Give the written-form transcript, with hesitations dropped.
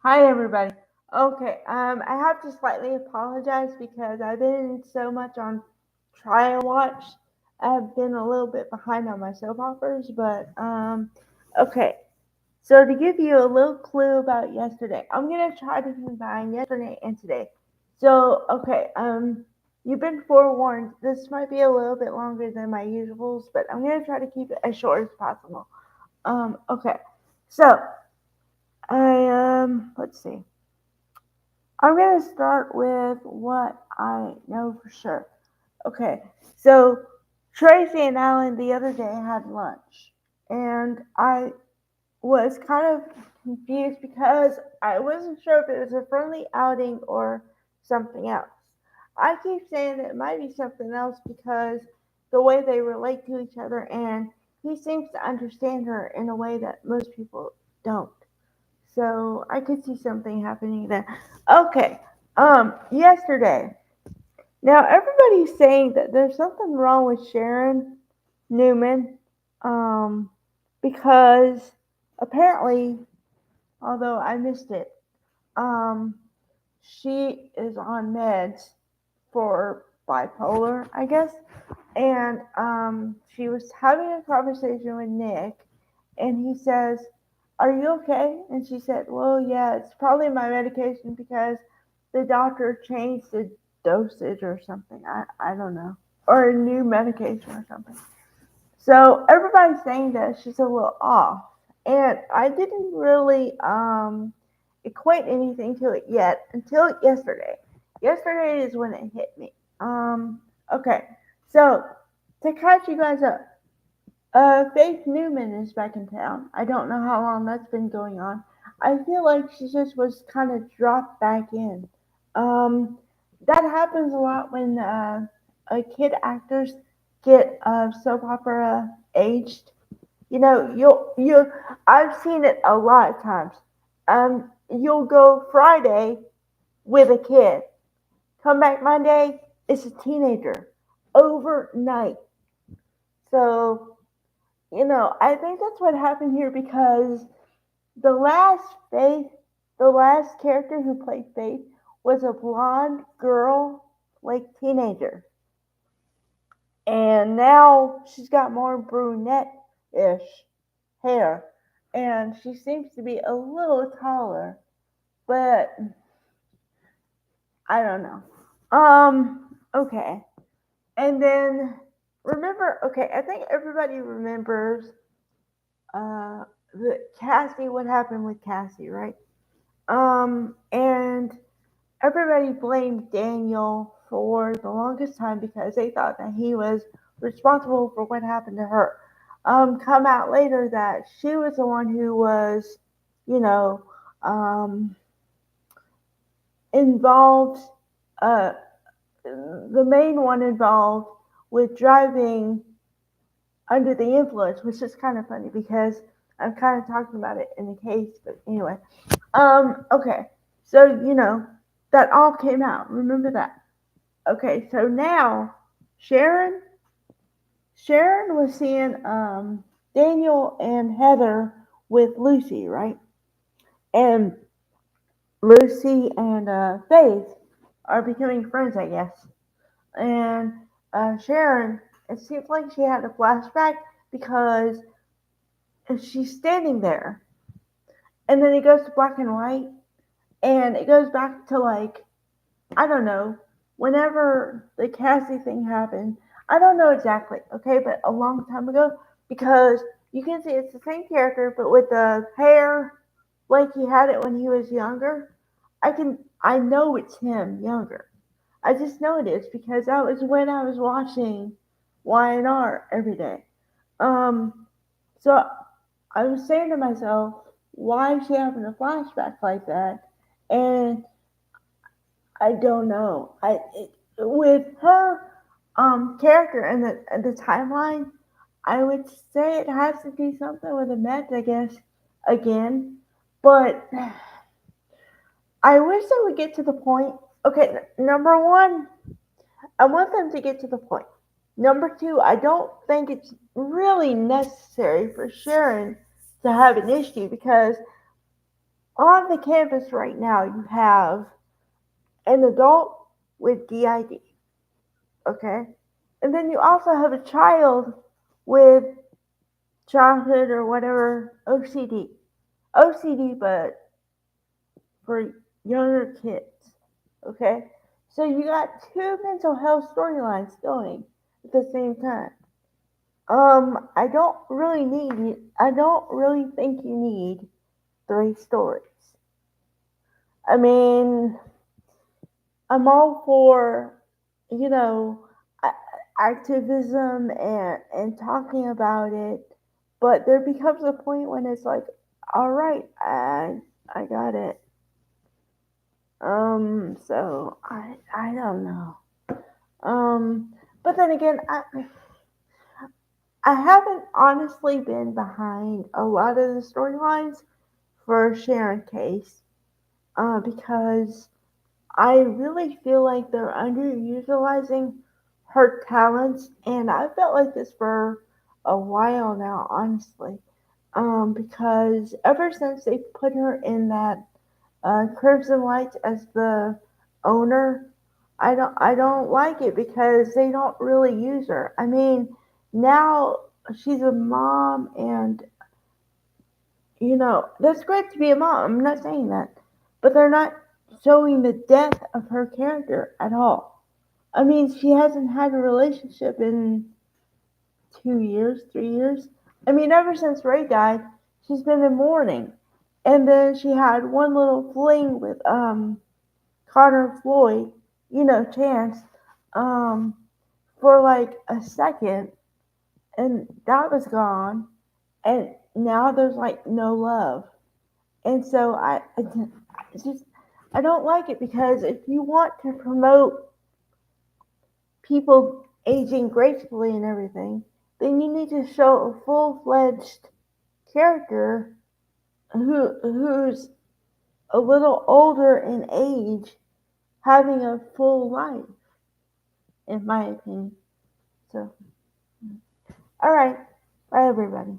Hi, everybody. Okay, I have to slightly apologize because I've been so much on try and watch. I've been a little bit behind on my soap operas, but okay. So to give you a little clue about yesterday, I'm gonna try to combine yesterday and today. So okay, you've been forewarned. This might be a little bit longer than my usuals, but I'm gonna try to keep it as short as possible. Okay. So let's see. I'm going to start with what I know for sure. Okay, so Tracy and Alan the other day had lunch, and I was kind of confused because I wasn't sure if it was a friendly outing or something else. I keep saying that it might be something else because the way they relate to each other, and he seems to understand her in a way that most people don't. So I could see something happening there. Okay. Yesterday. Now everybody's saying that there's something wrong with Sharon Newman. Um, because apparently, although I missed it, um, she is on meds for bipolar, I guess. And she was having a conversation with Nick, and he says, "Are you okay?" And she said, "Well, yeah, it's probably my medication because the doctor changed the dosage or something. I don't know. Or a new medication or something." So everybody's saying that she's a little off. And I didn't really equate anything to it yet until yesterday. Yesterday is when it hit me. Okay, so to catch you guys up, Faith Newman is back in town. I don't know how long that's been going on. I feel like she just was kind of dropped back in. Um, that happens a lot when kid actors get soap opera aged. You know, I've seen it a lot of times. You'll go Friday with a kid, come back Monday, it's a teenager overnight. So I think that's what happened here because the last Faith, the last character who played Faith was a blonde girl, like teenager. And now she's got more brunette-ish hair. And she seems to be a little taller, but I don't know. Okay. And then remember, okay, I think everybody remembers uh, Cassie, what happened with Cassie, right? And everybody blamed Daniel for the longest time because they thought that he was responsible for what happened to her. Come out later that she was the one who was, you know, um, involved, uh, the main one involved with driving under the influence, which is kind of funny because I'm kind of talking about it in the case, but anyway. Okay. So, that all came out. Remember that. Okay, so now Sharon Sharon was seeing Daniel and Heather with Lucy, right? And Lucy and Faith are becoming friends, I guess. And Sharon, it seems like she had a flashback because she's standing there, and then it goes to black and white, and it goes back to like I don't know, whenever the Cassie thing happened, I don't know exactly, okay, but a long time ago, because you can see it's the same character, but with the hair like he had it when he was younger. I know it's him younger. I just know it is because that was when I was watching YNR every day. Um, so I was saying to myself, why is she having a flashback like that? And I don't know. With her character and the timeline, I would say it has to be something with the Mets, I guess, again. But I wish they would get to the point. Okay, number one, I want them to get to the point. Number two, I don't think it's really necessary for Sharon to have an issue because on the campus right now, you have an adult with DID, okay? And then you also have a child with childhood or whatever OCD. OCD, but for younger kids, okay? So you got two mental health storylines going at the same time. I don't really think you need three stories. I mean, I'm all for, you know, activism and talking about it, but there becomes a point when it's like, all right, I got it. So I don't know. But then again, I haven't honestly been behind a lot of the storylines for Sharon Case, because I really feel like they're underutilizing her talents, and I felt like this for a while now, honestly. Because ever since they put her in that Crimson Lights as the owner, I don't like it because they don't really use her. I mean, now she's a mom, and that's great to be a mom. I'm not saying that, but they're not showing the depth of her character at all. I mean, she hasn't had a relationship in 2 years, 3 years. I mean, ever since Ray died, she's been in mourning, and then she had one little fling with Connor Floyd, Chance, um, for like a second, and that was gone, and now there's like no love. And so it's just I don't like it because if you want to promote people aging gracefully and everything, then you need to show a full-fledged character who's a little older in age having a full life, in my opinion. So, all right, bye everybody.